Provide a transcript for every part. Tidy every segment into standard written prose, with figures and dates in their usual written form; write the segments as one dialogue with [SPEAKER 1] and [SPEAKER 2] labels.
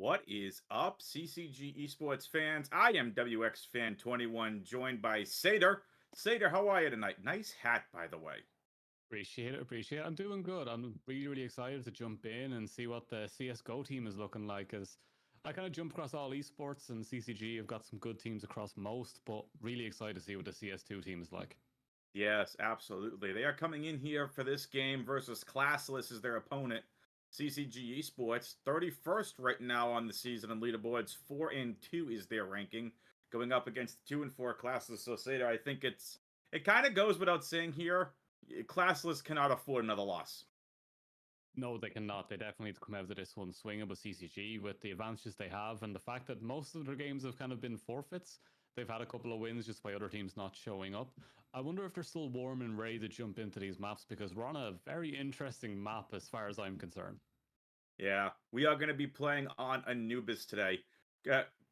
[SPEAKER 1] What is up, CCG esports fans? I am WX Fan 21, joined by Sater. Sater, how are you tonight? Nice hat, by the way.
[SPEAKER 2] Appreciate it. Appreciate it. I'm doing good. I'm really excited to jump in and see what the CSGO team is looking like. As I kind of jump across all esports and CCG, have got some good teams across most, but really excited to see what the CS2 team is like.
[SPEAKER 1] Yes, absolutely. They are coming in here for this game versus Classless as their opponent. CCG esports, 31st right now on the season and leaderboards. 4-2 is their ranking, going up against 2-4 Classless. So, Sater, I think it kind of goes without saying here. Classless cannot afford another loss.
[SPEAKER 2] No, they cannot. They definitely need to come out of this one swinging with CCG with the advantages they have and the fact that most of their games have kind of been forfeits. They've had a couple of wins just by other teams not showing up. I wonder if they're still warm and ready to jump into these maps because we're on a very interesting map as far as I'm concerned.
[SPEAKER 1] Yeah, we are going to be playing on Anubis today.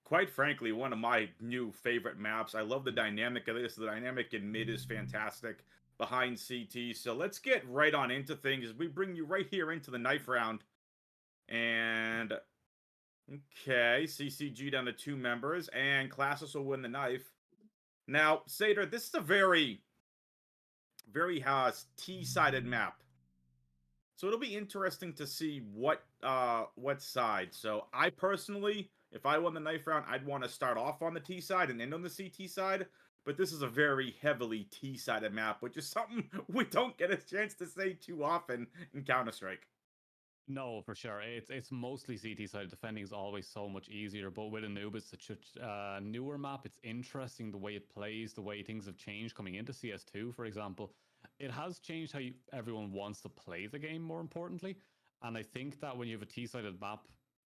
[SPEAKER 1] Quite frankly, one of my new favorite maps. I love the dynamic of this. The dynamic in mid is fantastic behind CT. So let's get right on into things. We bring you right here into the knife round. And okay, CCG down to 2 members, and Classless will win the knife. Now, Sater, this is a very T-sided map. So it'll be interesting to see what side. So I personally, if I won the knife round, I'd want to start off on the T side and end on the CT side. But this is a very heavily T-sided map, which is something we don't get a chance to say too often in Counter-Strike.
[SPEAKER 2] No, for sure. It's mostly CT side. Defending is always so much easier. But with Anubis, it's such a newer map. It's interesting the way it plays, the way things have changed coming into CS2, for example. It has changed how everyone wants to play the game, more importantly. And I think that when you have a T-sided map,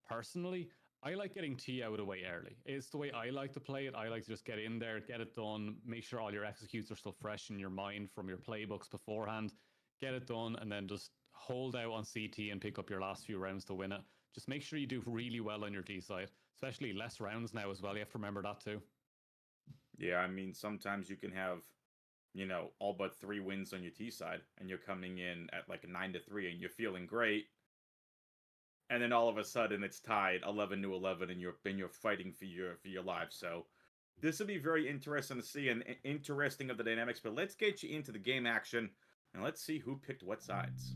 [SPEAKER 2] personally, I like getting T out of the way early. It's the way I like to play it. I like to just get in there, get it done, make sure all your executes are still fresh in your mind from your playbooks beforehand, get it done, and then just hold out on CT and pick up your last few rounds to win it. Just make sure you do really well on your T side, especially less rounds now as well. You have to remember that too.
[SPEAKER 1] Yeah, I mean, sometimes you can have, all but 3 wins on your T side, and you're coming in at like a 9-3, and you're feeling great. And then all of a sudden it's tied 11-11, and you're fighting for your life. So this will be very interesting to see and interesting of the dynamics. But let's get you into the game action, and let's see who picked what sides.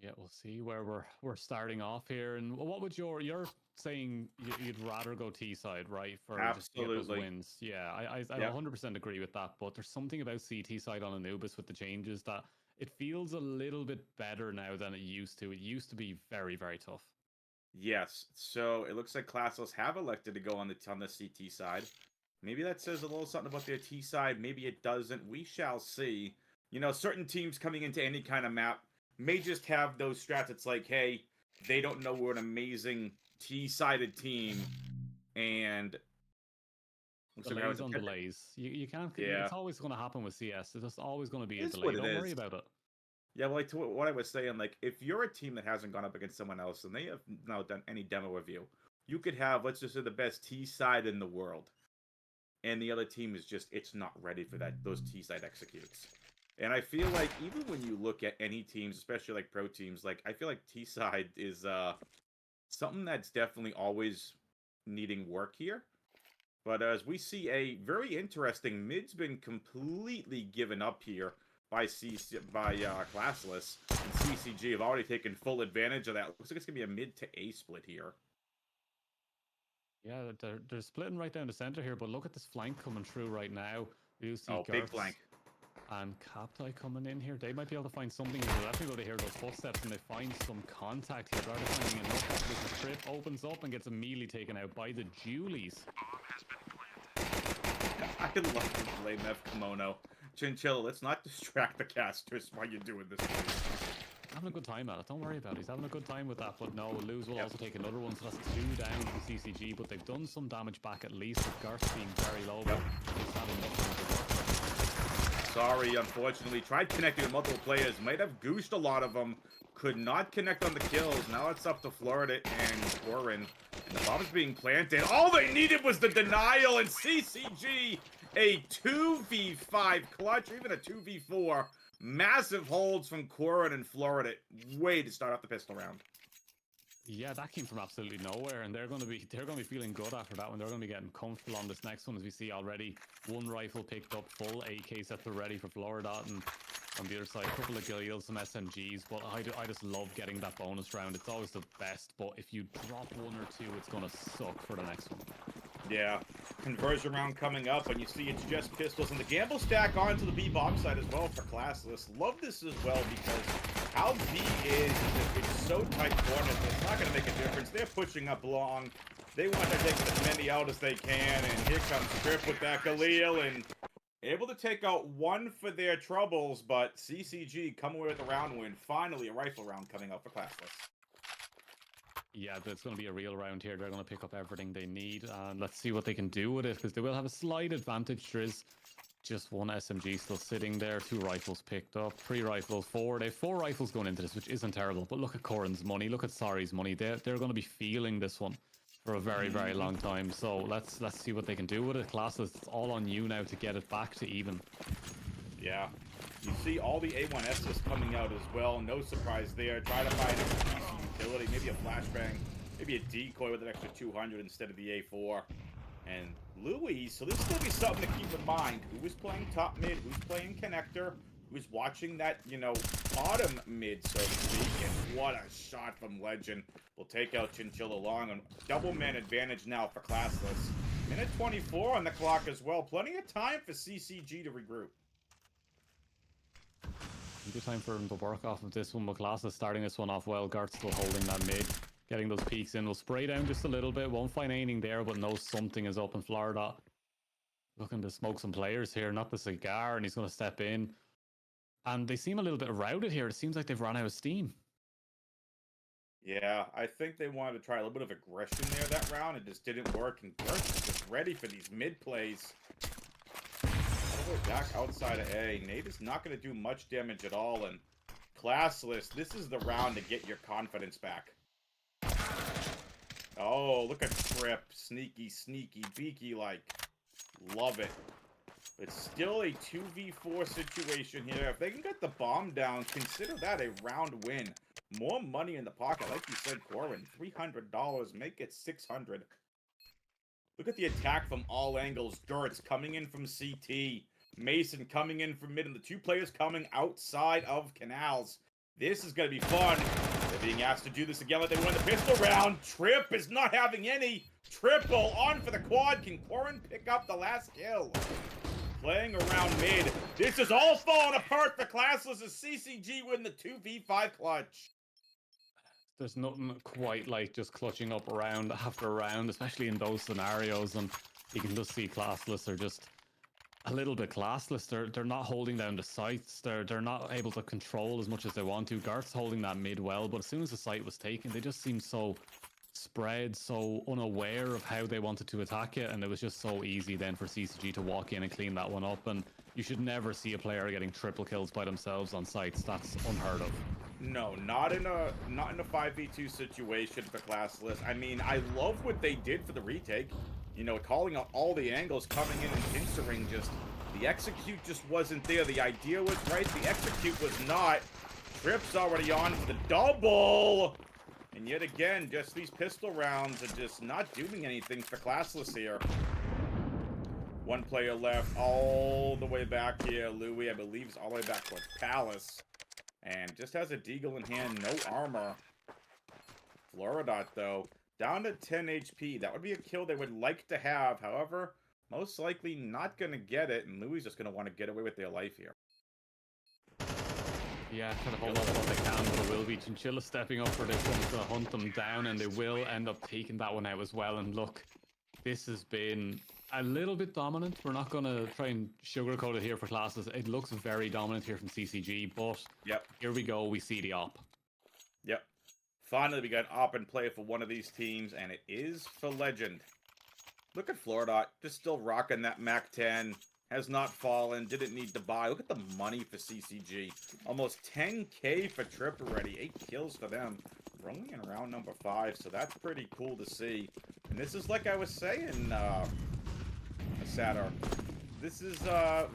[SPEAKER 2] Yeah, we'll see where we're starting off here. And what would you're saying you'd rather go T side, right? For just to get those
[SPEAKER 1] Absolutely.
[SPEAKER 2] wins. Yeah, I
[SPEAKER 1] Yep.
[SPEAKER 2] 100% agree with that. But there's something about CT side on Anubis with the changes that it feels a little bit better now than it used to. It used to be very, very tough.
[SPEAKER 1] Yes. So it looks like Classless have elected to go on the CT side. Maybe that says a little something about their T side. Maybe it doesn't. We shall see. Certain teams coming into any kind of map may just have those strats. It's like, hey, they don't know we're an amazing T-sided team, and
[SPEAKER 2] Delays on delays. You can't.
[SPEAKER 1] Yeah,
[SPEAKER 2] It's always going to happen with CS. There's always going to be a
[SPEAKER 1] it's
[SPEAKER 2] delay.
[SPEAKER 1] what it
[SPEAKER 2] Don't worry
[SPEAKER 1] is.
[SPEAKER 2] about it.
[SPEAKER 1] Yeah, well, like to what I was saying, like if you're a team that hasn't gone up against someone else and they have not done any demo review, you could have, let's just say, the best T side in the world, and the other team is just it's not ready for those T side executes. And I feel like even when you look at any teams, especially like pro teams, like I feel like T side is something that's definitely always needing work here. But as we see a very interesting mid's been completely given up here by Classless, and CCG have already taken full advantage of that. Looks like it's gonna be a mid to A split here.
[SPEAKER 2] Yeah, they're splitting right down the center here, but look at this flank coming through right now. We do see
[SPEAKER 1] Oh, big flank.
[SPEAKER 2] and Captai coming in here. They might be able to find something here. They're definitely going to hear those footsteps and they find some contact here. They're finding enough that this trip opens up and gets immediately taken out by the Julies.
[SPEAKER 1] I love the blame F Kimono. Chinchilla, let's not distract the casters while you're doing this.
[SPEAKER 2] Having a good time at it. Don't worry about it. He's having a good time with that. But no, Lose will also take another one. So that's 2 down to the CCG. But they've done some damage back at least with Garth being very low. But he's had enough.
[SPEAKER 1] Sorry, unfortunately. Tried connecting with multiple players. Might have goosed a lot of them. Could not connect on the kills. Now it's up to Florida and Corin. And the bomb's being planted. All they needed was the denial, and CCG a 2v5 clutch, or even a 2v4. Massive holds from Corin and Florida. Way to start off the pistol round.
[SPEAKER 2] Yeah, that came from absolutely nowhere, and they're going to be feeling good after that one. They're going to be getting comfortable on this next one, as we see already. One rifle picked up, full AK set to ready for Florida, and on the other side, a couple of Galils, some SMGs. But I just love getting that bonus round. It's always the best. But if you drop one or two, it's going to suck for the next one.
[SPEAKER 1] Yeah, conversion round coming up, and you see it's just pistols, and the gamble stack onto the B bomb side as well for Classless. Love this as well because how B is it's so tight corners, it's not going to make a difference. They're pushing up long. They want to take as many out as they can, and here comes Trip with that Galil, and able to take out one for their troubles, but CCG coming away with a round win. Finally, a rifle round coming up for Classless.
[SPEAKER 2] Yeah, it's going to be a real round here. They're going to pick up everything they need, and let's see what they can do with it, because they will have a slight advantage. There is just one SMG still sitting there, 2 rifles picked up, 3 rifles, 4. They have 4 rifles going into this, which isn't terrible. But look at Corin's money, look at Sari's money. They're going to be feeling this one for a very, very long time. So let's see what they can do with it. Classless, it's all on you now to get it back to even.
[SPEAKER 1] Yeah. You see all the A1Ss coming out as well. No surprise there. Try to find an extra piece of utility. Maybe a flashbang. Maybe a decoy with an extra 200 instead of the A4. And Louis, so this is going to be something to keep in mind. Who is playing top mid? Who's playing connector? Who's watching that, you know, bottom mid, so to speak? And what a shot from Legend. Will take out Chinchilla Long. And double man advantage now for Classless. Minute 24 on the clock as well. Plenty of time for CCG to regroup.
[SPEAKER 2] Good time for him to work off of this one. Classless starting this one off well. Gart's still holding that mid. Getting those peaks in. We'll spray down just a little bit. Won't find anything there, but knows something is up in Florida. Looking to smoke some players here. Not the cigar, and he's going to step in. And they seem a little bit routed here. It seems like they've run out of steam.
[SPEAKER 1] Yeah, I think they wanted to try a little bit of aggression there that round. It just didn't work, and Gart's just ready for these mid plays. Back outside of A. Nate is not going to do much damage at all, and Classless, this is the round to get your confidence back. Oh, look at Trip. Sneaky, sneaky, beaky like. Love it. It's still a 2v4 situation here. If they can get the bomb down, consider that a round win. More money in the pocket. Like you said, Corin, $300. Make it $600. Look at the attack from all angles. Dirt's coming in from CT. Mason coming in from mid, and the 2 players coming outside of canals. This is going to be fun. They're being asked to do this again like they won the pistol round. Trip is not having any. Triple on for the quad. Can Corin pick up the last kill? Playing around mid. This is all falling apart for Classless as CCG win the 2v5 clutch.
[SPEAKER 2] There's nothing quite like just clutching up round after round, especially in those scenarios. And you can just see Classless are just a little bit classless. They're not holding down the sites. They're not able to control as much as they want to. Garth's holding that mid well, but as soon as the site was taken, they just seemed so spread, so unaware of how they wanted to attack it, and it was just so easy then for CCG to walk in and clean that one up. And you should never see a player getting triple kills by themselves on sites. That's unheard of.
[SPEAKER 1] No, not in a 5v2 situation for Classless. I mean, I love what they did for the retake. You know, calling out all the angles, coming in and pincering, just the execute just wasn't there. The idea was right, the execute was not. Trip's already on for the double. And yet again, just these pistol rounds are just not doing anything for Classless here. 1 player left all the way back here. Louis, I believe, is all the way back towards Palace. And just has a deagle in hand, no armor. Floridot, though, down to 10 HP. That would be a kill they would like to have. However, most likely not going to get it. And Louis is just going to want to get away with their life here.
[SPEAKER 2] Yeah, try to hold on what they can, but it will be Chinchilla stepping up for this one. It's going to hunt them down, and they will end up taking that one out as well. And look, this has been a little bit dominant. We're not going to try and sugarcoat it here for Classless. It looks very dominant here from CCG, but here we go. We see the op.
[SPEAKER 1] Yep. Finally, we got op in play for one of these teams, and it is for Legend. Look at Floridot, just still rocking that MAC-10. Has not fallen, didn't need to buy. Look at the money for CCG. Almost 10K for Trip already. 8 kills for them. We're only in round number 5, so that's pretty cool to see. And this is like I was saying, Sadar. This is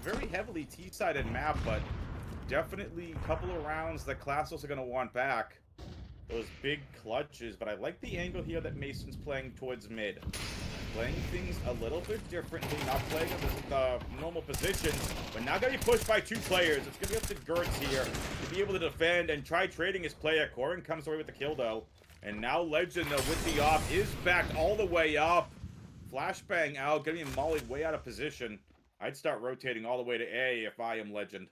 [SPEAKER 1] very heavily T-sided map, but definitely a couple of rounds that Classless are going to want back. those big clutches, but I like the angle here that Mason's playing towards mid. Playing things a little bit differently, not playing the normal positions, but now gonna be pushed by 2 players. It's gonna be up to Gertz here to be able to defend and try trading his player. Corin comes away with the kill though. And now Legend, though, with the off, is backed all the way up. Flashbang out, getting mollied way out of position. I'd start rotating all the way to A if I am Legend.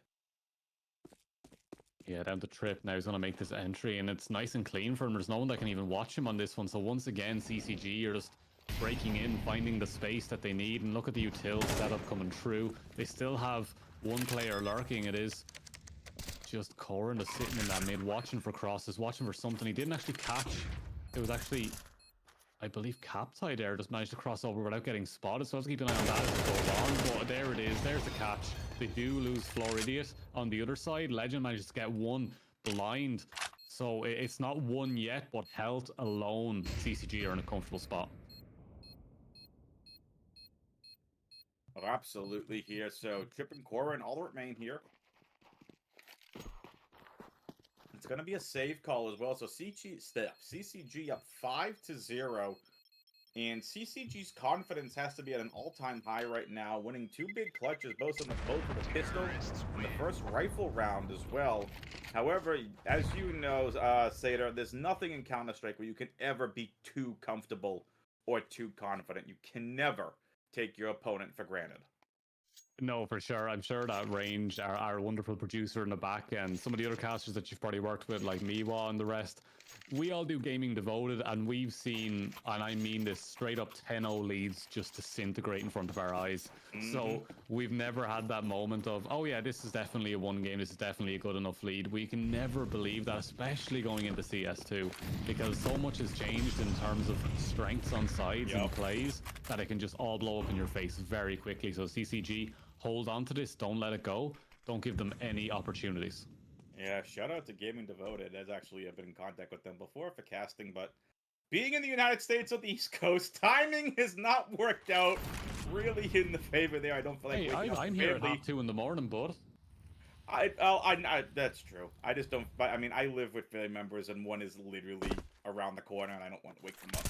[SPEAKER 2] Yeah, down the trip. Now he's going to make this entry, and it's nice and clean for him. There's no one that can even watch him on this one. So once again, CCG are just breaking in, finding the space that they need. And look at the util setup coming through. They still have one player lurking. It is just Corin just sitting in that mid, watching for crosses, watching for something. He didn't actually catch. It was actually, I believe, Captai there just managed to cross over without getting spotted. So I have to keep an eye on that as it goes on. But there it is. There's the catch. They do lose Floridius. On the other side, Legend manages to get one blind. So it's not one yet, but health alone, CCG are in a comfortable spot.
[SPEAKER 1] Oh, absolutely here. So Trip and Corin all remain here. It's going to be a save call as well. So CCG up 5-0. And CCG's confidence has to be at an all-time high right now, winning 2 big clutches, both with the pistol and the first rifle round as well. However, as you know, Sater, there's nothing in Counter-Strike where you can ever be too comfortable or too confident. You can never take your opponent for granted.
[SPEAKER 2] No, for sure. I'm sure that Range, our wonderful producer in the back, and some of the other casters that you've probably worked with, like Miwa and the rest, we all do gaming devoted, and we've seen, and I mean this, straight up 10-0 leads just disintegrate in front of our eyes. So we've never had that moment of, oh yeah, this is definitely a one game, this is definitely a good enough lead. We can never believe that, especially going into CS2, because so much has changed in terms of strengths on sides and plays, that it can just all blow up in your face very quickly. So CCG, hold on to this, don't let it go, don't give them any opportunities.
[SPEAKER 1] Yeah, shout out to Gaming Devoted. I've been in contact with them before for casting, but being in the United States on the East Coast, timing has not worked out really in the favor there. I don't feel like
[SPEAKER 2] I'm here at 2:30 in the morning, bud.
[SPEAKER 1] That's true. I just don't. I mean, I live with family members, and one is literally around the corner, and I don't want to wake them up.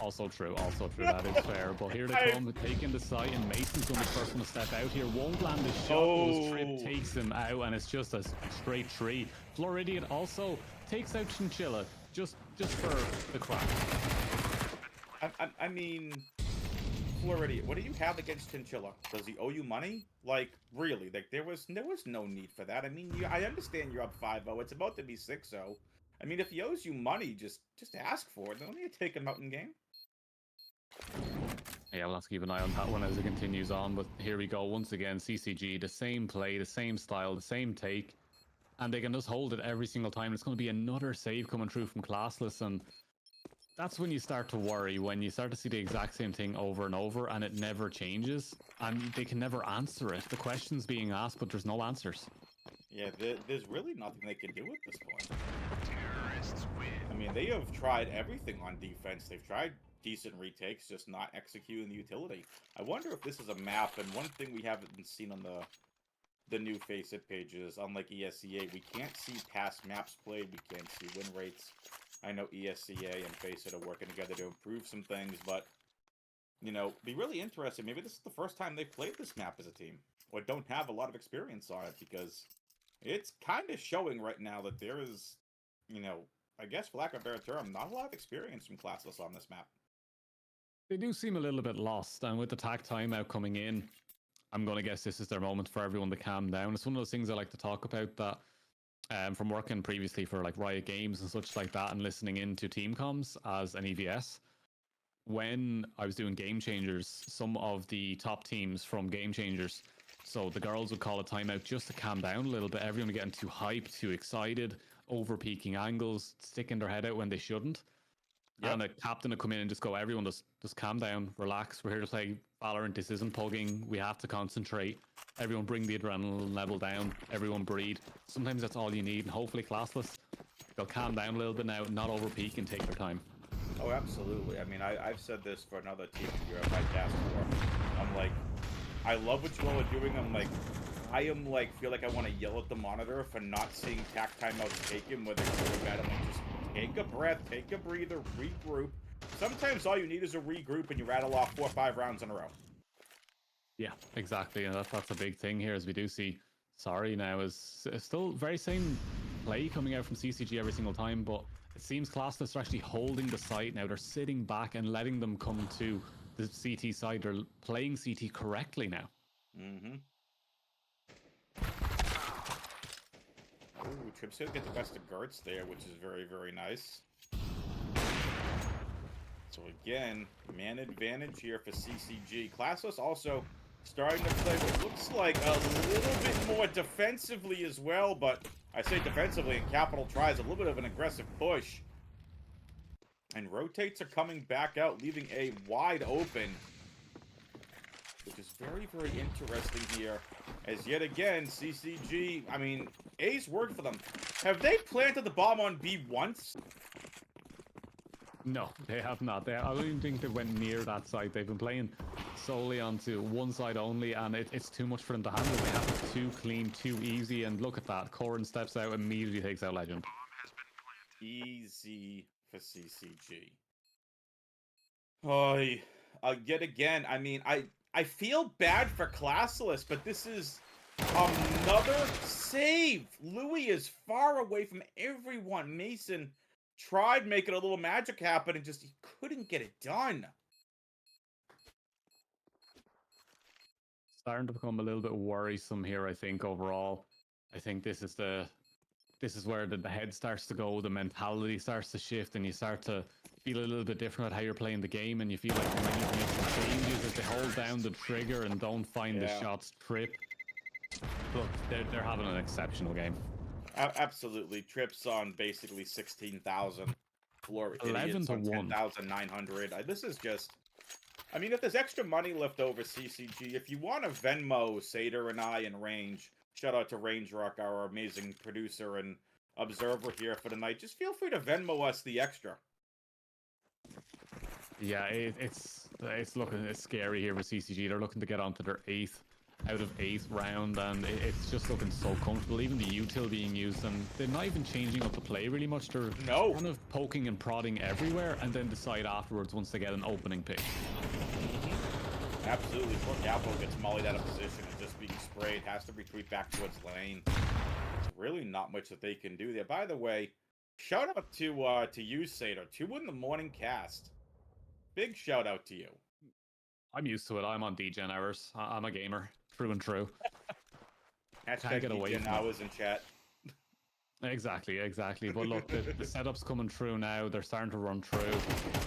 [SPEAKER 2] Also true, that is fair. But here they come, taking the site, and Mason's going to be the first one to step out here. Won't land his shot, Trip takes him out, and it's just a straight tree. Floridian also takes out Chinchilla, just for the crack.
[SPEAKER 1] I mean, Floridian, what do you have against Chinchilla? Does he owe you money? Like, really? Like, there was no need for that. I mean, I understand you're up 5-0. It's about to be 6-0. I mean, if he owes you money, just ask for it. Don't need to take him out in game.
[SPEAKER 2] Yeah, we'll have to keep an eye on that one as it continues on. But here we go once again. CCG, the same play, the same style, the same take, and they can just hold it every single time. It's going to be another save coming through from Classless, and that's when you start to worry, when you start to see the exact same thing over and over, and it never changes, and they can never answer it. The question's being asked, but there's no answers.
[SPEAKER 1] Yeah, there's really nothing they can do at this point. I mean, they have tried everything on defense. They've tried decent retakes, just not executing the utility. I wonder if this is a map, and one thing we haven't seen on the new Faceit pages, unlike ESCA, we can't see past maps played, we can't see win rates. I know ESCA and Faceit are working together to improve some things, but, you know, be really interesting. Maybe this is the first time they've played this map as a team, or don't have a lot of experience on it, because it's kind of showing right now that there is, you know, I guess for lack of a better term, not a lot of experience from Classless on this map.
[SPEAKER 2] They do seem a little bit lost, and with the tag timeout coming in, I'm going to guess this is their moment for everyone to calm down. It's one of those things I like to talk about that from working previously for like Riot Games and such like that, and listening into team comms as an EVS. When I was doing Game Changers, some of the top teams from Game Changers, so the girls would call a timeout just to calm down a little bit. Everyone getting too hyped, too excited, over peaking angles, sticking their head out when they shouldn't. Yep. And a captain would come in and just go, everyone just calm down, relax. We're here to play Valorant. This isn't pugging. We have to concentrate. Everyone bring the adrenaline level down. Everyone breathe. Sometimes that's all you need. And hopefully Classless, they'll calm down a little bit now, not over peak and take their time.
[SPEAKER 1] Oh, absolutely. I mean, I've said this for another team here at my cast before. I'm like, I love what you all are doing. I'm like, I am like, feel like I want to yell at the monitor for not seeing tack timeouts taken, whether good or bad. I'm like, just take a breath, take a breather, regroup. Sometimes all you need is a regroup and you rattle off 4 or 5 rounds in a row.
[SPEAKER 2] Yeah, exactly. And that's a big thing here, as we do see Sorry now is still very same play coming out from CCG every single time, but it seems Classless are actually holding the site now. They're sitting back and letting them come to the CT side. They're playing CT correctly now.
[SPEAKER 1] Mm-hmm. Ooh, Trip's gonna get the best of Gertz there, which is very, very nice. So again, man advantage here for CCG. Classless also starting to play what looks like a little bit more defensively as well, but I say defensively, and Capital tries a little bit of an aggressive push. And rotates are coming back out, leaving A wide open. Which is very, very interesting here. As yet again, CCG, I mean, A's worked for them. Have they planted the bomb on B once?
[SPEAKER 2] No, they have not. I don't even think they went near that side. They've been playing solely onto one side only, and it's too much for them to handle. They have it too clean, too easy, and look at that. Corrin steps out, immediately takes out Legend.
[SPEAKER 1] Easy for CCG. Oh, yet again, I mean, I feel bad for Classless, but this is another save. Louis is far away from everyone. Mason tried making a little magic happen and just he couldn't get it done.
[SPEAKER 2] Starting to become a little bit worrisome here, I think, overall. I think this is where the head starts to go, the mentality starts to shift, and you start to feel a little bit different about how you're playing the game, and you feel like you might need to make some changes as they hold down the trigger and don't find the shots trip. Look, they're having an exceptional game.
[SPEAKER 1] Absolutely. Trips on basically 16,000. Floor
[SPEAKER 2] 11 to 1.
[SPEAKER 1] 10,900. This is just... I mean, if there's extra money left over, CCG, if you want to Venmo Sater and I in Range, shout out to Range Rock, our amazing producer and observer here for the night, just feel free to Venmo us the extra.
[SPEAKER 2] Yeah, it's scary here with CCG. They're looking to get onto their 8th out of 8th round, and it's just looking so comfortable. Even the util being used, and they're not even changing up the play really much. They're kind of poking and prodding everywhere, and then decide afterwards once they get an opening pick.
[SPEAKER 1] Absolutely. Poor Capital gets mollied out of position and just being sprayed, has to retreat back towards lane. There's really not much that they can do there. By the way, shout out to you, Sater. 2 in the morning cast. Big shout out to you.
[SPEAKER 2] I'm used to it. I'm on DGen hours. I'm a gamer, true and true.
[SPEAKER 1] Hashtag get away DGen hours in chat.
[SPEAKER 2] Exactly. But look, the setup's coming through now. They're starting to run through.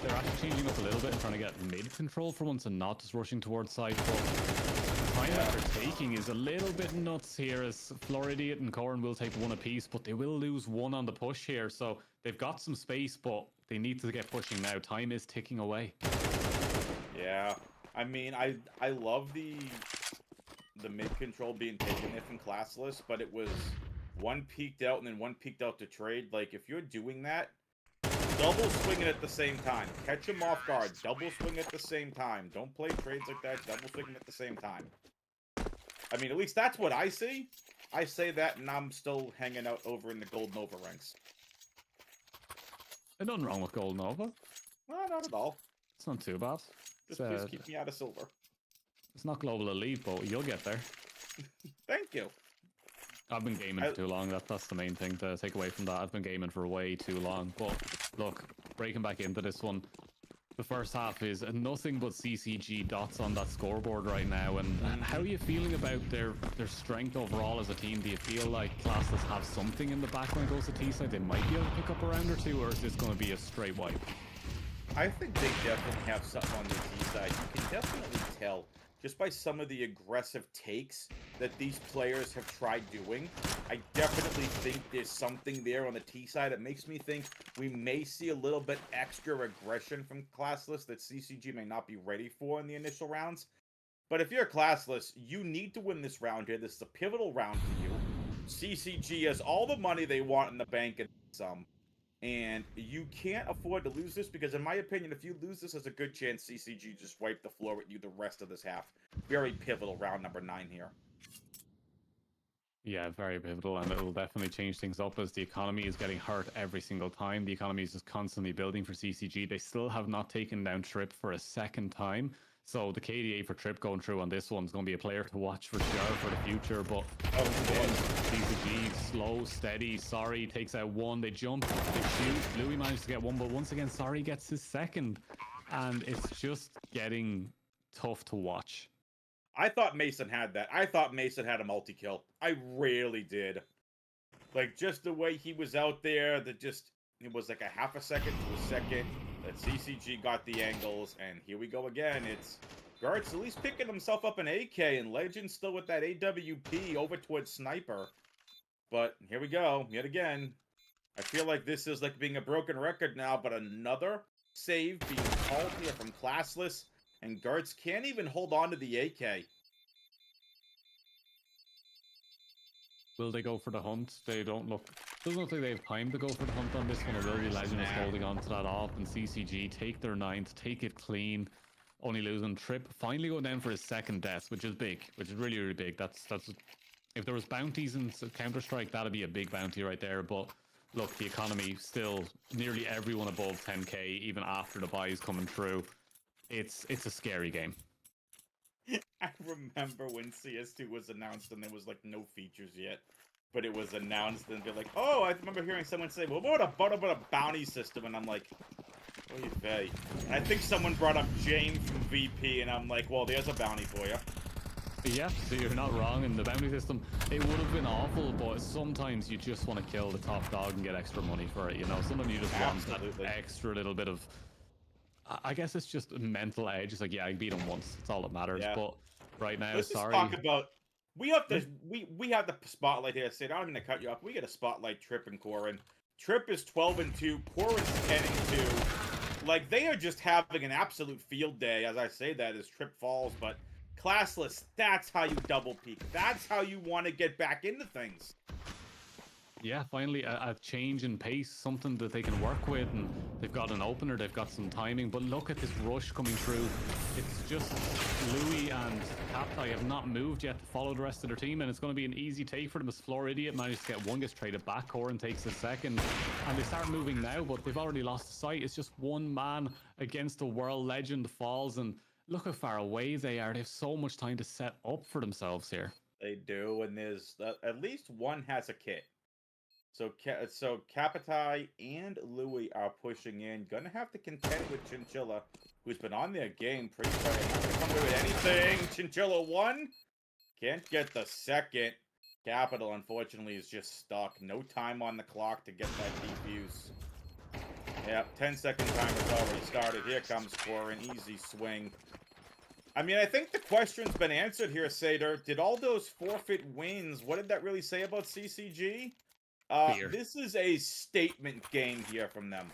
[SPEAKER 2] They're actually changing up a little bit and trying to get mid control for once and not just rushing towards side. But the time that they're taking is a little bit nuts here, as Floridiot and Corrin will take 1 apiece, but they will lose 1 on the push here. So they've got some space, but they need to get pushing now. Time is ticking away.
[SPEAKER 1] Yeah. I mean, I love the mid control being taken there from Classless, but it was 1 peeked out and then 1 peeked out to trade. Like, if you're doing that, double swing it at the same time. Catch him off guard. Double swing at the same time. Don't play trades like that. Double swing at the same time. I mean, at least that's what I see. I say that, and I'm still hanging out over in the Gold Nova ranks.
[SPEAKER 2] There's nothing wrong with Gold Nova.
[SPEAKER 1] No, not at all.
[SPEAKER 2] It's not too bad.
[SPEAKER 1] Just please keep me out of silver.
[SPEAKER 2] It's not global elite, but you'll get there.
[SPEAKER 1] Thank you.
[SPEAKER 2] I've been gaming for too long. That's the main thing to take away from that. I've been gaming for way too long. But look, breaking back into this one, the first half is nothing but CCG dots on that scoreboard right now. And how are you feeling about their strength overall as a team? Do you feel like Classless have something in the back when it goes to T-side? They might be able to pick up a round or 2, or is this going to be a straight wipe?
[SPEAKER 1] I think they definitely have something on the T-side. You can definitely tell just by some of the aggressive takes that these players have tried doing. I definitely think there's something there on the T side. It makes me think we may see a little bit extra aggression from Classless that CCG may not be ready for in the initial rounds. But if you're Classless, you need to win this round here. This is a pivotal round for you. CCG has all the money they want in the bank and some. And you can't afford to lose this because, in my opinion, if you lose this, there's a good chance CCG just wipe the floor with you the rest of this half. Very pivotal round number 9 here.
[SPEAKER 2] Yeah, very pivotal, and it'll definitely change things up as the economy is getting hurt every single time. The economy is just constantly building for CCG. They still have not taken down Trip for a second time. So the KDA for Trip going through on this one is going to be a player to watch for sure for the future. But once again, CCG, slow, steady. Sorry takes out one. They jump, they shoot. Louis managed to get one, but once again, Sorry gets his second. And it's just getting tough to watch.
[SPEAKER 1] I thought Mason had that. I thought Mason had a multi-kill. I really did. Like, just the way he was out there, it was like a half a second to a second that CCG got the angles, and here we go again. It's Gart's at least picking himself up an AK, and Legend still with that AWP over towards Sniper. But here we go, yet again. I feel like this is like being a broken record now, but another save being called here from Classless. And Gartz can't even hold on to the AK.
[SPEAKER 2] Will they go for the hunt? They don't look... Doesn't look like they have time to go for the hunt on this one. Already Legend is holding on to that off. And CCG take their ninth, take it clean. Only losing Trip. Finally going down for his second death, which is big. Which is really, really big. That's if there was bounties in Counter-Strike, that'd be a big bounty right there. But look, the economy still... Nearly everyone above 10k, even after the buys coming through. It's a scary game.
[SPEAKER 1] I remember when CS2 was announced and there was like no features yet, but it was announced and they're like, oh, I remember hearing someone say, well, what about a bounty system? And I'm like, what do you say? And I think someone brought up James from VP and I'm like, well, there's a bounty for you.
[SPEAKER 2] Yeah, so you're not wrong. In the bounty system, it would have been awful, but sometimes you just want to kill the top dog and get extra money for it, you know? Sometimes you just want that extra little bit of... I guess it's just a mental edge. It's like, yeah, I beat him once. That's all that matters. Yeah. But right now,
[SPEAKER 1] let's
[SPEAKER 2] Sorry.
[SPEAKER 1] Just talk about... We have the spotlight here. I said, I'm going to cut you off. We get a spotlight Trip and Corin. Trip is 12-2. Corin's 10-2. Like, they are just having an absolute field day, as I say that, as Trip falls. But Classless, that's how you double peak. That's how you want to get back into things.
[SPEAKER 2] Yeah, finally a change in pace, something that they can work with, and they've got an opener, they've got some timing, but look at this rush coming through. It's just Louis and Captai have not moved yet to follow the rest of their team, and it's going to be an easy take for them as Floor Idiot managed to get one, gets traded back, Corin takes the second, and they start moving now, but they've already lost sight. It's just one man against a world legend falls, and look how far away they are. They have so much time to set up for themselves here.
[SPEAKER 1] They do, and there's at least one has a kit. So Capitai and Louis are pushing in. Gonna have to contend with Chinchilla, who's been on their game pretty far. Not gonna come away with anything. Chinchilla won. Can't get the second. Capital, unfortunately, is just stuck. No time on the clock to get that defuse. Yep, 10-second timer's already started. Here comes Corin. Easy swing. I mean, I think the question's been answered here, Sader. Did all those forfeit wins, what did that really say about CCG? This is a statement game here from them.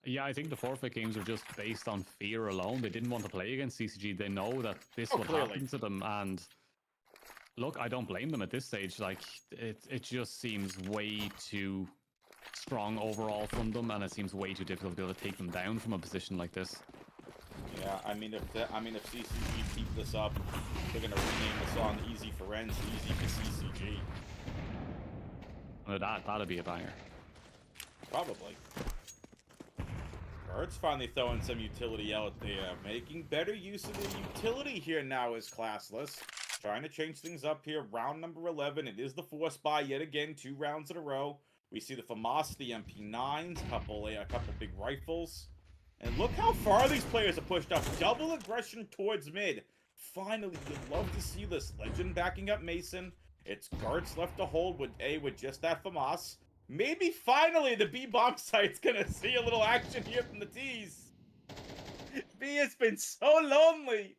[SPEAKER 2] Yeah, I think the forfeit games are just based on fear alone. They didn't want to play against CCG. They know that this would happen to them. And look, I don't blame them at this stage. Like, it just seems way too strong overall from them, and it seems way too difficult to be able to take them down from a position like this.
[SPEAKER 1] Yeah, I mean, if CCG keep this up, they're gonna rename the song "Easy for Rents," "Easy for CCG."
[SPEAKER 2] That'd be a banger.
[SPEAKER 1] Probably. Bird's finally throwing some utility out there. Making better use of the utility here now is Classless. Trying to change things up here. Round number 11. It is the force buy yet again. 2 rounds in a row. We see the FAMAS, the MP9s, a couple big rifles. And look how far these players are pushed up. Double aggression towards mid. Finally, you'd love to see this. Legend backing up Mason. It's Gartz left to hold with just that FAMAS. Maybe finally the B bomb site's gonna see a little action here from the T's. B has been so lonely.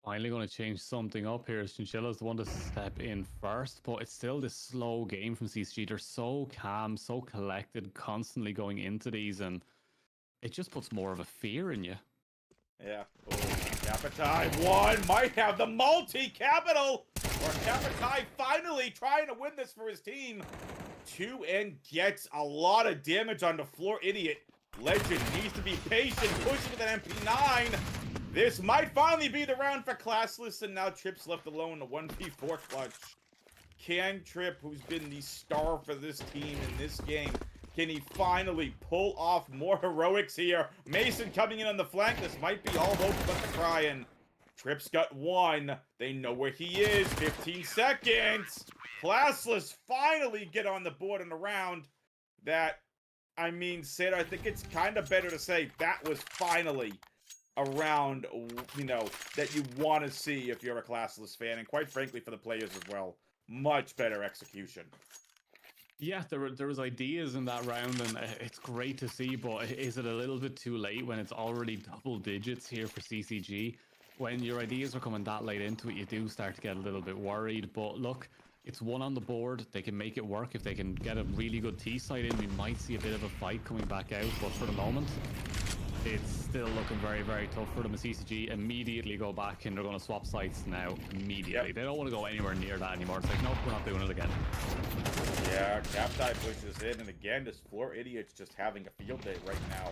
[SPEAKER 2] Finally going to change something up here. Chinchilla's the one to step in first, but it's still this slow game from CCG. They're so calm, so collected, constantly going into these, and it just puts more of a fear in you.
[SPEAKER 1] Yeah. Oh, Capitai one might have the multi-capital. Or Capitai finally trying to win this for his team. 2 and gets a lot of damage on the floor. Idiot. Legend needs to be patient. Pushing with an MP9. This might finally be the round for Classless, and now Trip's left alone in a 1v4 clutch. Can Trip, who's been the star for this team in this game, can he finally pull off more heroics here? Mason coming in on the flank. This might be all hope but the crying. Trip's got one. They know where he is. 15 seconds. Classless finally get on the board in a round that, I mean, Sid, I think it's kind of better to say that was finally a round, you know, that you want to see if you're a Classless fan. And quite frankly, for the players as well. Much better execution.
[SPEAKER 2] Yeah, there was ideas in that round, and it's great to see, but is it a little bit too late when it's already double digits here for CCG? When your ideas are coming that late into it, you do start to get a little bit worried. But look, it's one on the board. They can make it work. If they can get a really good T side in, we might see a bit of a fight coming back out. But for the moment, it's still looking very, very tough for them. CCG immediately go back, and they're going to swap sites now immediately. Yep. They don't want to go anywhere near that anymore. It's like, nope, we're not doing it again.
[SPEAKER 1] Yeah, Captai pushes in, and again, this Floor Idiot's just having a field day right now.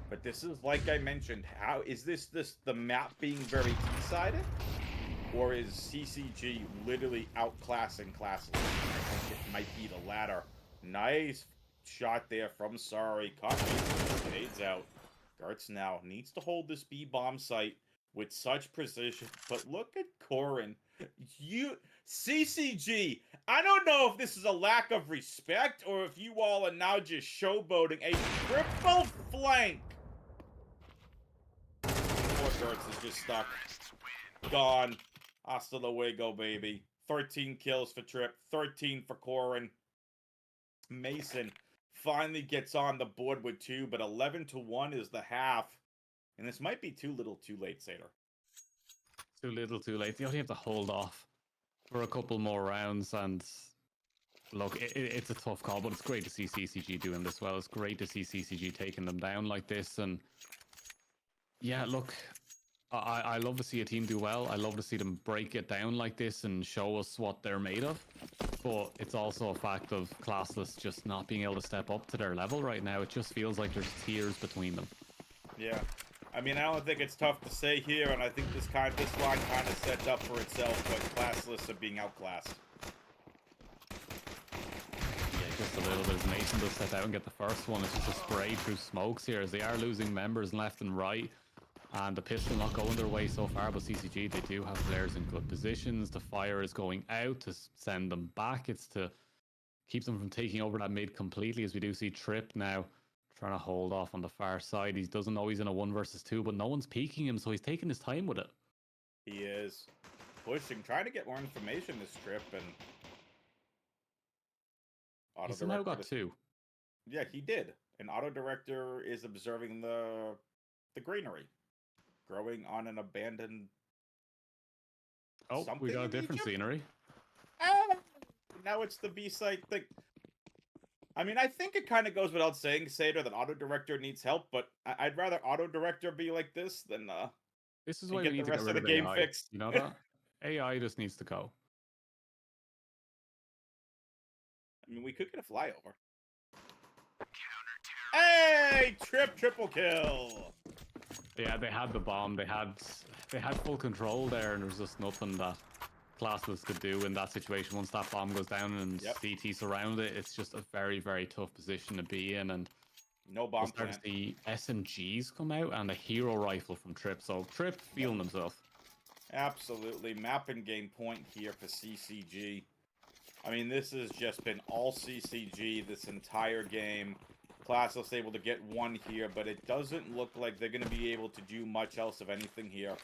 [SPEAKER 1] But this is, like I mentioned, how is this the map being very T-sided? Or is CCG literally outclassing Classless? I think it might be the latter. Nice shot there from Sorry. Caught me. Fades out. Gertz now needs to hold this B-bomb site with such precision. But look at Corin. CCG, I don't know if this is a lack of respect or if you all are now just showboating a triple flank. Poor Gertz is just stuck. Gone. Hasta luego, baby. 13 kills for Trip. 13 for Corin. Mason finally gets on the board with 2, but 11-1 is the half. And this might be too little too late, Sater.
[SPEAKER 2] Too little too late. You only have to hold off for a couple more rounds, and look, it's a tough call, but it's great to see CCG doing this well. It's great to see CCG taking them down like this, and yeah, look, I love to see a team do well. I love to see them break it down like this and show us what they're made of. But it's also a fact of Classless just not being able to step up to their level right now. It just feels like there's tiers between them.
[SPEAKER 1] Yeah. I mean, I don't think it's tough to say here, and I think this line kind of sets up for itself, but Classless are being outclassed.
[SPEAKER 2] Yeah, just a little bit as Mason does step out and get the first one. It's just a spray through smokes here as they are losing members left and right. And the pistol not going their way so far, but CCG, they do have players in good positions. The fire is going out to send them back. It's to keep them from taking over that mid completely, as we do see Trip now trying to hold off on the far side. He doesn't know he's in a 1 versus 2, but no one's peeking him, so he's taking his time with it.
[SPEAKER 1] He is pushing, trying to get more information this Trip, and
[SPEAKER 2] He's somehow got 2.
[SPEAKER 1] Yeah, he did. An auto director is observing the greenery growing on an abandoned.
[SPEAKER 2] Oh, we got a different scenery.
[SPEAKER 1] Now it's the B site thing. I mean, I think it kind of goes without saying, Sater, that auto director needs help, but I'd rather auto director be like this than
[SPEAKER 2] this is why we need to get rid of the game fixed. You know that? AI just needs to go.
[SPEAKER 1] I mean, we could get a flyover. Hey, Trip triple kill.
[SPEAKER 2] Yeah, they had the bomb. They had full control there, and there was just nothing that Classless could do in that situation. Once that bomb goes down and CT surround it, it's just a very, very tough position to be in. And
[SPEAKER 1] no bomb.
[SPEAKER 2] Start to see SMGs come out and a hero rifle from Trip. So Trip feeling himself.
[SPEAKER 1] Absolutely, map and game point here for CCG. I mean, this has just been all CCG this entire game. Classless able to get 1 here, but it doesn't look like they're going to be able to do much else of anything here.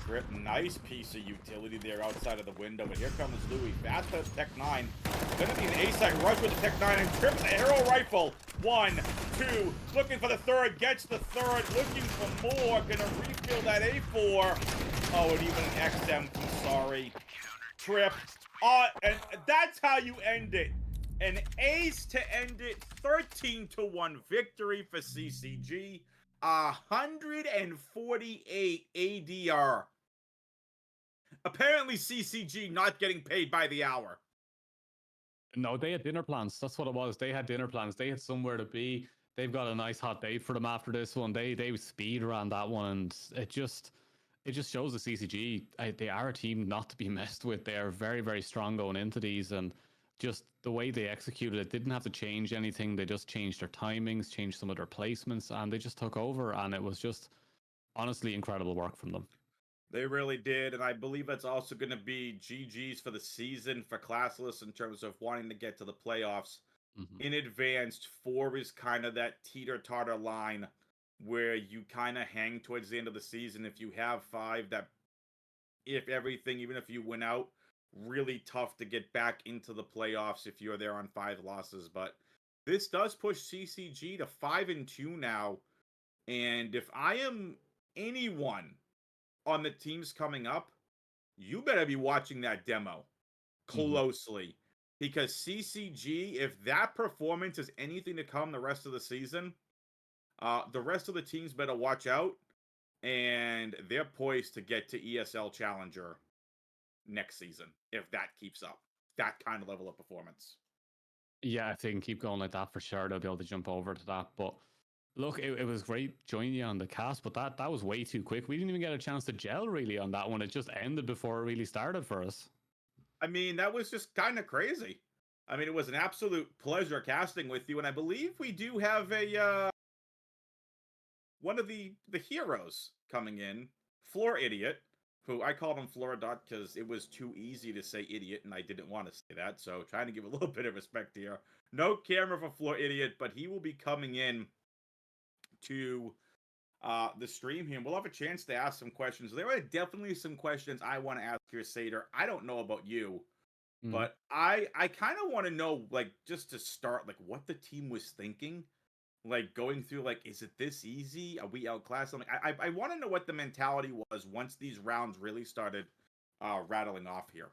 [SPEAKER 1] Trip, nice piece of utility there outside of the window, but here comes Louis. Fast Tech 9. Gonna be an A-side rush with the Tech 9, and Trip's arrow rifle. 1, 2, looking for the third, gets the third, looking for more, gonna refill that A4. Oh, and even an XM, I'm sorry. Trip, and that's how you end it. An ace to end it, 13-1 victory for CCG. 148 ADR. Apparently CCG not getting paid by the hour.
[SPEAKER 2] No, they had dinner plans. That's what it was. They had dinner plans. They had somewhere to be. they've got a nice hot date for them after this one. They speed around that one, and it just shows the CCG they are a team not to be messed with. They are very very strong going into these, and just the way they executed it didn't have to change anything. They just changed their timings, changed some of their placements, and they just took over. And it was just honestly incredible work from them.
[SPEAKER 1] They really did, and I believe that's also going to be GG's for the season for Classless in terms of wanting to get to the playoffs.
[SPEAKER 2] Mm-hmm.
[SPEAKER 1] In advanced, 4 is kind of that teeter-totter line where you kind of hang towards the end of the season. If you have 5, that if everything, even if you win out, really tough to get back into the playoffs if you're there on 5 losses. But this does push CCG to 5-2 now, and if I am anyone on the teams coming up, you better be watching that demo
[SPEAKER 2] Mm-hmm.
[SPEAKER 1] closely because CCG, if that performance is anything to come the rest of the season, the rest of the teams better watch out, and they're poised to get to ESL Challenger next season if that keeps up. That kind of level of performance.
[SPEAKER 2] Yeah, if they can keep going like that, for sure they'll be able to jump over to that. But look, it was great joining you on the cast, but that was way too quick. We didn't even get a chance to gel really on that one. It just ended before it really started for us.
[SPEAKER 1] I mean, that was just kind of crazy. I mean, it was an absolute pleasure casting with you, and I believe we do have a one of the heroes coming in, Floor Idiot, who I called him Floridot because it was too easy to say idiot, and I didn't want to say that, so trying to give a little bit of respect here. No camera for Floor Idiot, but he will be coming in to the stream here, and we'll have a chance to ask some questions. There are definitely some questions I want to ask here, Sater. I don't know about you,
[SPEAKER 2] Mm.
[SPEAKER 1] but I kind of want to know, like, just to start, like, what the team was thinking, like going through, like, is it this easy? Are we outclassed? Something? I want to know what the mentality was once these rounds really started rattling off here.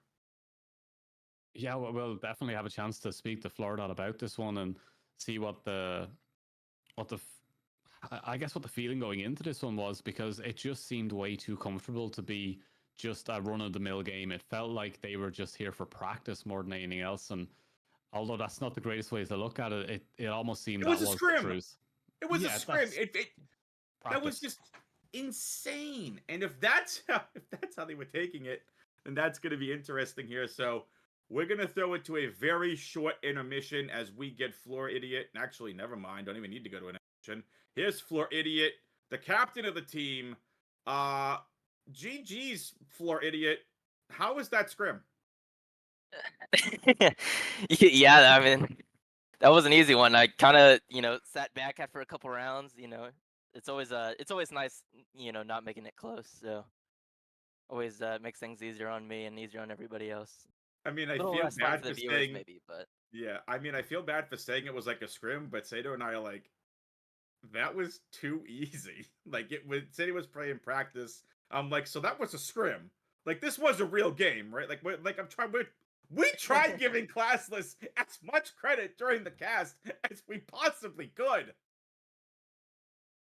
[SPEAKER 2] Yeah, we'll definitely have a chance to speak to Florida about this one and see what the I guess what the feeling going into this one was, because it just seemed way too comfortable to be just a run of the mill game. It felt like they were just here for practice more than anything else. And although that's not the greatest way to look at it, it almost seemed
[SPEAKER 1] It
[SPEAKER 2] that
[SPEAKER 1] was a
[SPEAKER 2] was the
[SPEAKER 1] scrim.
[SPEAKER 2] truth.
[SPEAKER 1] It was a
[SPEAKER 2] Yeah,
[SPEAKER 1] scrim.
[SPEAKER 2] that's
[SPEAKER 1] It that was
[SPEAKER 2] practice.
[SPEAKER 1] just insane. And if that's how they were taking it, then that's going to be interesting here. So we're going to throw it to a very short intermission as we get Floor Idiot. Actually, never mind. Don't even need to go to an intermission. Here's Floor Idiot, the captain of the team. Uh, GG's Floor Idiot. How was that scrim?
[SPEAKER 3] Yeah, I mean, that was an easy one. I kind of, sat back after a couple rounds. It's always nice, not making it close. So always makes things easier on me and easier on everybody else.
[SPEAKER 1] I mean,
[SPEAKER 3] A
[SPEAKER 1] I
[SPEAKER 3] little
[SPEAKER 1] feel
[SPEAKER 3] less fun
[SPEAKER 1] bad
[SPEAKER 3] for the
[SPEAKER 1] for
[SPEAKER 3] viewers,
[SPEAKER 1] saying,
[SPEAKER 3] maybe, but
[SPEAKER 1] yeah, I mean, I feel bad for saying it was like a scrim, but Sato and I are like, that was too easy. Like it was said he was playing practice. I'm like, so that was a scrim. Like this was a real game, right? Like I'm trying. We tried giving Classless as much credit during the cast as we possibly could.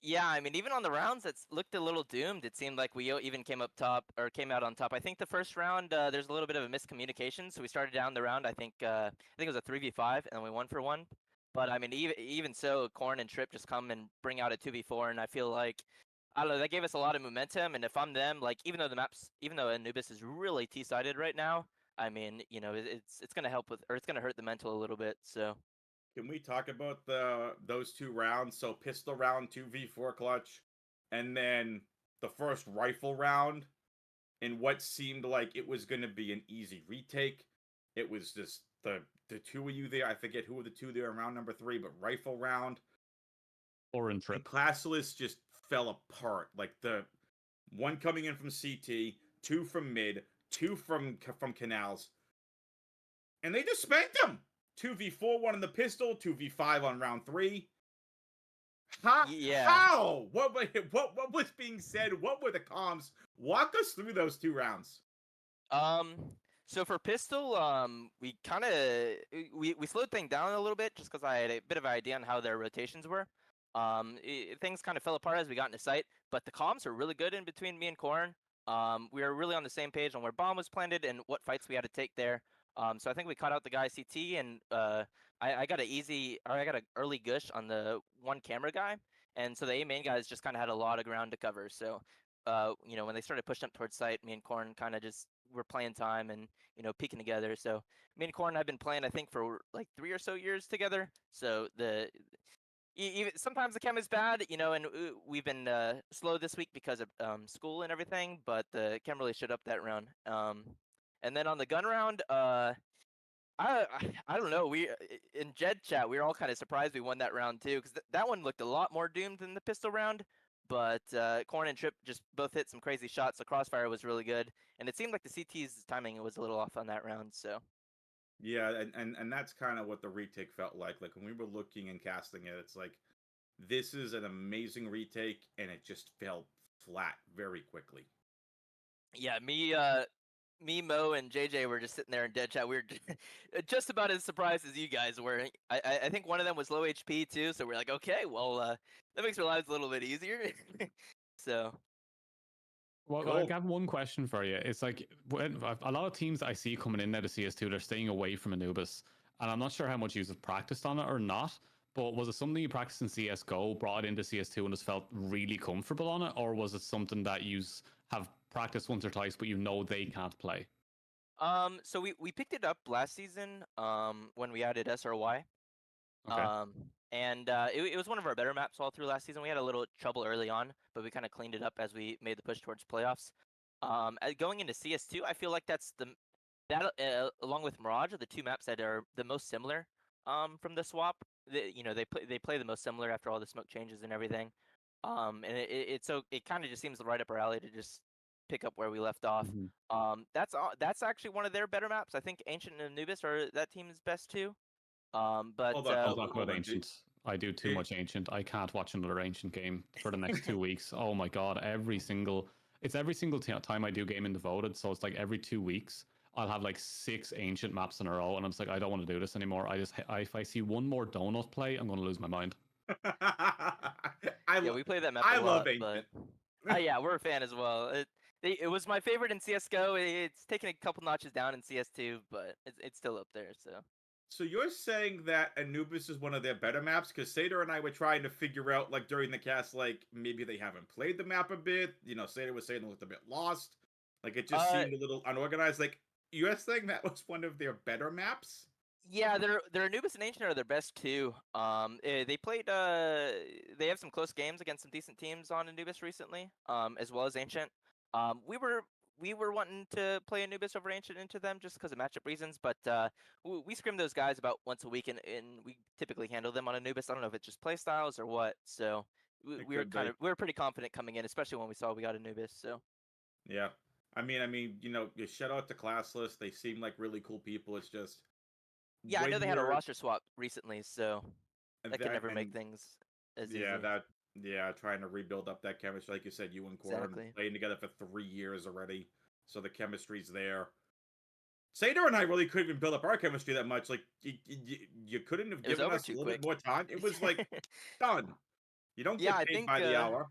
[SPEAKER 3] yeah, I mean, even on the rounds that looked a little doomed, it seemed like we even came up top or came out on top. I think the first round there's a little bit of a miscommunication, so we started down the round. I think it was a 3v5, and then we won for one. But I mean, even so, Corn and Trip just come and bring out a 2v4, and I feel like I don't know, that gave us a lot of momentum. And if I'm them, like even though Anubis is really T-sided right now, I mean, it's gonna help with, or it's gonna hurt the mental a little bit. So.
[SPEAKER 1] Can we talk about those 2 rounds? So pistol round 2v4 clutch, and then the first rifle round in what seemed like it was going to be an easy retake. It was just the 2 of you there. I forget who were the 2 there in round number 3, but rifle round
[SPEAKER 2] Or in
[SPEAKER 1] and
[SPEAKER 2] Trip.
[SPEAKER 1] Classless just fell apart. Like the one coming in from CT, 2 from mid, 2 from canals, and they just spanked them. 2v4, 1 in the pistol, 2v5 on round 3. How?
[SPEAKER 3] Yeah.
[SPEAKER 1] How? What was being said? What were the comms? Walk us through those 2 rounds.
[SPEAKER 3] Um, so for pistol, we kind of we slowed things down a little bit just because I had a bit of an idea on how their rotations were. Things kind of fell apart as we got into sight, but the comms are really good in between me and Corn. We were really on the same page on where bomb was planted and what fights we had to take there. So I think we caught out the guy CT, and I got I got an early gush on the one camera guy, and so the A main guys just kind of had a lot of ground to cover. So, when they started pushing up towards site, me and Corn kind of just were playing time and peeking together. So me and Corn have been playing I think for like 3 or so years together. So even sometimes the chem is bad, and we've been slow this week because of school and everything, but the chem really showed up that round. And then on the gun round, I I don't know. In Jed chat, we were all kind of surprised we won that round too, because that one looked a lot more doomed than the pistol round. But Corn and Trip just both hit some crazy shots. The crossfire was really good, and it seemed like the CT's timing was a little off on that round. So
[SPEAKER 1] Yeah, and that's kind of what the retake felt like. Like when we were looking and casting it, it's like this is an amazing retake, and it just fell flat very quickly.
[SPEAKER 3] yeah, me, Mo, and JJ were just sitting there in dead chat. We were just about as surprised as you guys were. I think one of them was low HP too, so we're like, okay, well, that makes our lives a little bit easier. So
[SPEAKER 2] Well, I
[SPEAKER 1] Cool.
[SPEAKER 2] have one question for you. It's like a lot of teams I see coming in now to CS2, they're staying away from Anubis, and I'm not sure how much you've practiced on it or not. But was it something you practiced in CS:GO, brought it into CS2, and just felt really comfortable on it, or was it something that you have practiced once or twice, but you know they can't play?
[SPEAKER 3] so we picked it up last season, when we added SRY.
[SPEAKER 2] Okay.
[SPEAKER 3] And it was one of our better maps all through last season. We had a little trouble early on, but we kind of cleaned it up as we made the push towards playoffs. Going into CS2, I feel like along with Mirage are the two maps that are the most similar from the swap. They play the most similar after all the smoke changes and everything. And it kind of just seems right up our alley to just pick up where we left off.
[SPEAKER 2] Mhm.
[SPEAKER 3] That's actually one of their better maps. I think Ancient and Anubis are that team's best too. But
[SPEAKER 1] Hold on,
[SPEAKER 2] I'll
[SPEAKER 1] hold
[SPEAKER 2] talk
[SPEAKER 1] on,
[SPEAKER 2] about
[SPEAKER 1] hold on.
[SPEAKER 2] Ancient. I do too
[SPEAKER 1] Did,
[SPEAKER 2] much Ancient. I can't watch another Ancient game for the next 2 weeks. Oh my god! It's every single time I do game in devoted. So it's like every 2 weeks I'll have like 6 Ancient maps in a row, and I'm just like, I don't want to do this anymore. If I see one more donut play, I'm going to lose my mind.
[SPEAKER 3] yeah, we play that map a
[SPEAKER 1] I love
[SPEAKER 3] lot. But
[SPEAKER 1] Ancient.
[SPEAKER 3] yeah, we're a fan as well. It was my favorite in CS:GO. It's taken a couple notches down in CS2, but it's still up there. So
[SPEAKER 1] So you're saying that Anubis is one of their better maps? Because Sater and I were trying to figure out, like during the cast, like maybe they haven't played the map a bit. Sater was saying it looked a bit lost. Like it just
[SPEAKER 3] uh
[SPEAKER 1] seemed a little unorganized. Like you're saying that was one of their better maps?
[SPEAKER 3] yeah, their Anubis and Ancient are their best too. They played they have some close games against some decent teams on Anubis recently, as well as Ancient. We were wanting to play Anubis over Ancient into them just because of matchup reasons, but we scrim those guys about once a week, and we typically handle them on Anubis. I don't know if it's just play styles or what. So
[SPEAKER 1] It could be.
[SPEAKER 3] we were pretty confident coming in, especially when we saw we got Anubis. So
[SPEAKER 1] Yeah. You shout out to Classless. They seem like really cool people. It's just
[SPEAKER 3] yeah, I know
[SPEAKER 1] when
[SPEAKER 3] they had a
[SPEAKER 1] you're
[SPEAKER 3] roster swap recently, so that could
[SPEAKER 1] that
[SPEAKER 3] never make
[SPEAKER 1] and
[SPEAKER 3] things as
[SPEAKER 1] yeah,
[SPEAKER 3] easy.
[SPEAKER 1] trying to rebuild up that chemistry. Like you said, you and Corn
[SPEAKER 3] Exactly.
[SPEAKER 1] playing together for 3 years already. So the chemistry's there. Sader and I really couldn't even build up our chemistry that much. Like you couldn't have
[SPEAKER 3] It was
[SPEAKER 1] given
[SPEAKER 3] over
[SPEAKER 1] us a
[SPEAKER 3] too
[SPEAKER 1] little bit
[SPEAKER 3] quick.
[SPEAKER 1] more time. It was like done. You don't
[SPEAKER 3] Yeah,
[SPEAKER 1] get paid by the hour.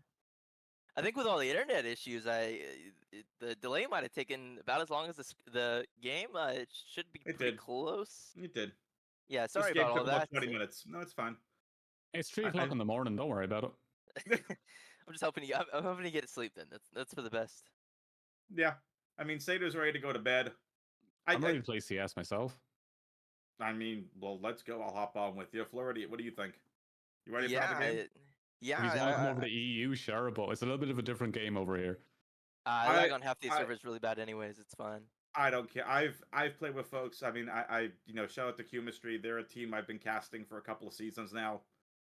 [SPEAKER 3] I think with all the internet issues, the delay might have taken about as long as the game. It should be
[SPEAKER 1] It
[SPEAKER 3] pretty
[SPEAKER 1] did.
[SPEAKER 3] close.
[SPEAKER 1] It did.
[SPEAKER 3] Yeah,
[SPEAKER 1] This
[SPEAKER 3] sorry
[SPEAKER 1] game
[SPEAKER 3] about all
[SPEAKER 1] took about
[SPEAKER 3] that.
[SPEAKER 1] 20 minutes. No, it's fine.
[SPEAKER 2] It's three
[SPEAKER 1] I,
[SPEAKER 2] o'clock in the morning. Don't worry about it.
[SPEAKER 3] I'm just hoping I'm hoping to get to sleep then. That's for the best.
[SPEAKER 1] yeah. Sader's ready to go to bed.
[SPEAKER 2] I'm
[SPEAKER 1] I
[SPEAKER 2] ready to play CS myself.
[SPEAKER 1] well, let's go. I'll hop on with you. Florida, what do you think? You ready for another
[SPEAKER 3] Yeah,
[SPEAKER 1] game?
[SPEAKER 3] yeah.
[SPEAKER 2] If you want to come over to EU, sure, but it's a little bit of a different game over here.
[SPEAKER 3] I
[SPEAKER 1] I
[SPEAKER 3] lag on half these
[SPEAKER 1] I
[SPEAKER 3] servers really bad, anyways. It's fine.
[SPEAKER 1] I don't care. I've played with folks. Shout out to Chemistry. They're a team I've been casting for a couple of seasons now.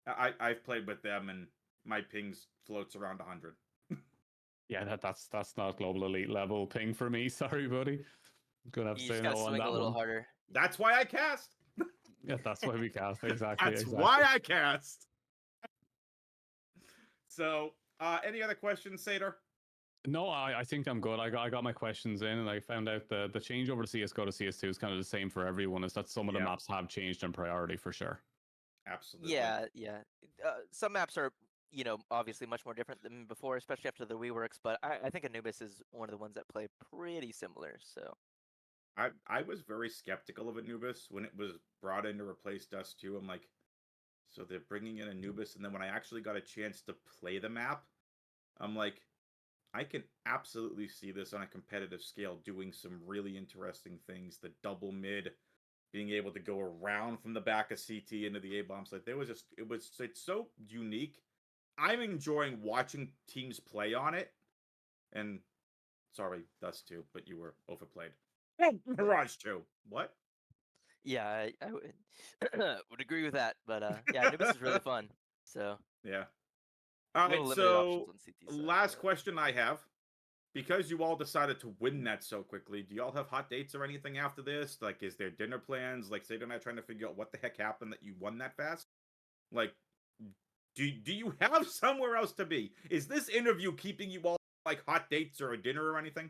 [SPEAKER 1] I've played with them and my pings floats around 100.
[SPEAKER 2] Yeah, that's not global elite level ping for me. Sorry, buddy. Gonna have to
[SPEAKER 3] You
[SPEAKER 2] say
[SPEAKER 3] just gotta
[SPEAKER 2] no on
[SPEAKER 3] swing a
[SPEAKER 2] that
[SPEAKER 3] little
[SPEAKER 2] one.
[SPEAKER 3] harder.
[SPEAKER 1] That's why I cast.
[SPEAKER 2] Yeah, that's why we cast. Exactly,
[SPEAKER 1] That's why
[SPEAKER 2] exactly.
[SPEAKER 1] I cast. So, any other questions, Sater?
[SPEAKER 2] No, I think I'm good. I got my questions in, and I found out the change over to CS:GO to CS2 is kind of the same for everyone. Is that some of the
[SPEAKER 1] Yeah,
[SPEAKER 2] maps have changed in priority for sure.
[SPEAKER 1] absolutely.
[SPEAKER 3] Yeah, yeah. Some maps are, obviously much more different than before, especially after the reworks. But I think Anubis is one of the ones that play pretty similar. So
[SPEAKER 1] I was very skeptical of Anubis when it was brought in to replace Dust 2. I'm like, so they're bringing in Anubis, and then when I actually got a chance to play the map, I'm like, I can absolutely see this on a competitive scale doing some really interesting things. The double mid, being able to go around from the back of CT into the A bomb site. It's so unique. I'm enjoying watching teams play on it. And sorry, Dust 2, but you were overplayed. Mirage 2. What?
[SPEAKER 3] Yeah, I would would agree with that. But yeah, Anubis is really fun. So
[SPEAKER 1] Yeah.
[SPEAKER 3] a
[SPEAKER 1] All
[SPEAKER 3] little
[SPEAKER 1] right,
[SPEAKER 3] limited options
[SPEAKER 1] so
[SPEAKER 3] on CT side.
[SPEAKER 1] last
[SPEAKER 3] But
[SPEAKER 1] question I have. Because you all decided to win that so quickly, do y'all have hot dates or anything after this? Like, is there dinner plans? Like, say they're not trying to figure out what the heck happened that you won that fast? Like, do you have somewhere else to be? Is this interview keeping you all like hot dates or a dinner or anything?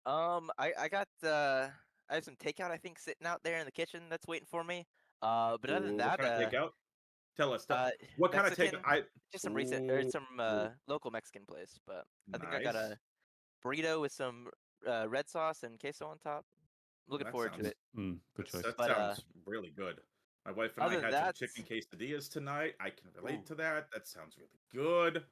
[SPEAKER 3] I got I have some takeout I think sitting out there in the kitchen that's waiting for me. But other than
[SPEAKER 1] Ooh, what
[SPEAKER 3] that,
[SPEAKER 1] kind of takeout? Tell us.
[SPEAKER 3] uh,
[SPEAKER 1] What kind of takeout?
[SPEAKER 3] Mexican, just some recent or
[SPEAKER 1] Ooh,
[SPEAKER 3] some local Mexican place. But I think I got
[SPEAKER 1] nice.
[SPEAKER 3] a burrito with some red sauce and queso on top.
[SPEAKER 1] Well,
[SPEAKER 3] Looking forward to it.
[SPEAKER 2] Good choice.
[SPEAKER 1] that
[SPEAKER 3] But
[SPEAKER 1] sounds really good. My wife and I
[SPEAKER 3] other than
[SPEAKER 1] had some
[SPEAKER 3] that,
[SPEAKER 1] chicken quesadillas tonight. I can
[SPEAKER 3] ooh,
[SPEAKER 1] relate to that. That sounds really good.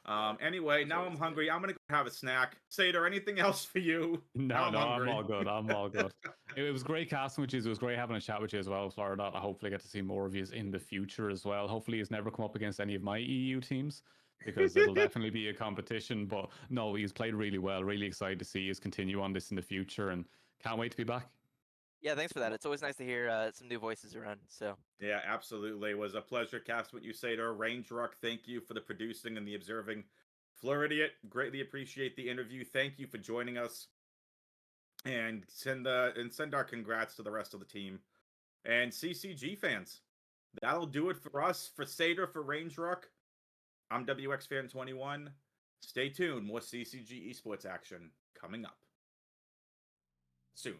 [SPEAKER 3] yeah,
[SPEAKER 1] Anyway,
[SPEAKER 3] those are
[SPEAKER 1] now I'm
[SPEAKER 3] always good.
[SPEAKER 1] hungry. I'm gonna go have a snack. Seder, anything else for you? Now
[SPEAKER 2] No,
[SPEAKER 1] I'm
[SPEAKER 2] no, I'm
[SPEAKER 1] hungry.
[SPEAKER 2] all good. I'm all good. It was great casting with you. It was great having a chat with you as well, Florida. I hopefully get to see more of you in the future as well. Hopefully, he's never come up against any of my EU teams because it'll definitely be a competition. But no, he's played really well. Really excited to see us continue on this in the future and can't wait to be back.
[SPEAKER 3] Yeah, thanks for that. It's always nice to hear some new voices around. So
[SPEAKER 1] Yeah, absolutely. It was a pleasure casting with you, Seder. Range Rock, thank you for the producing and the observing. Floridiot, greatly appreciate the interview. Thank you for joining us. And send our congrats to the rest of the team. And CCG fans, that'll do it for us. For Seder, for Range Rock, I'm WX Fan 21. Stay tuned. More CCG esports action coming up soon.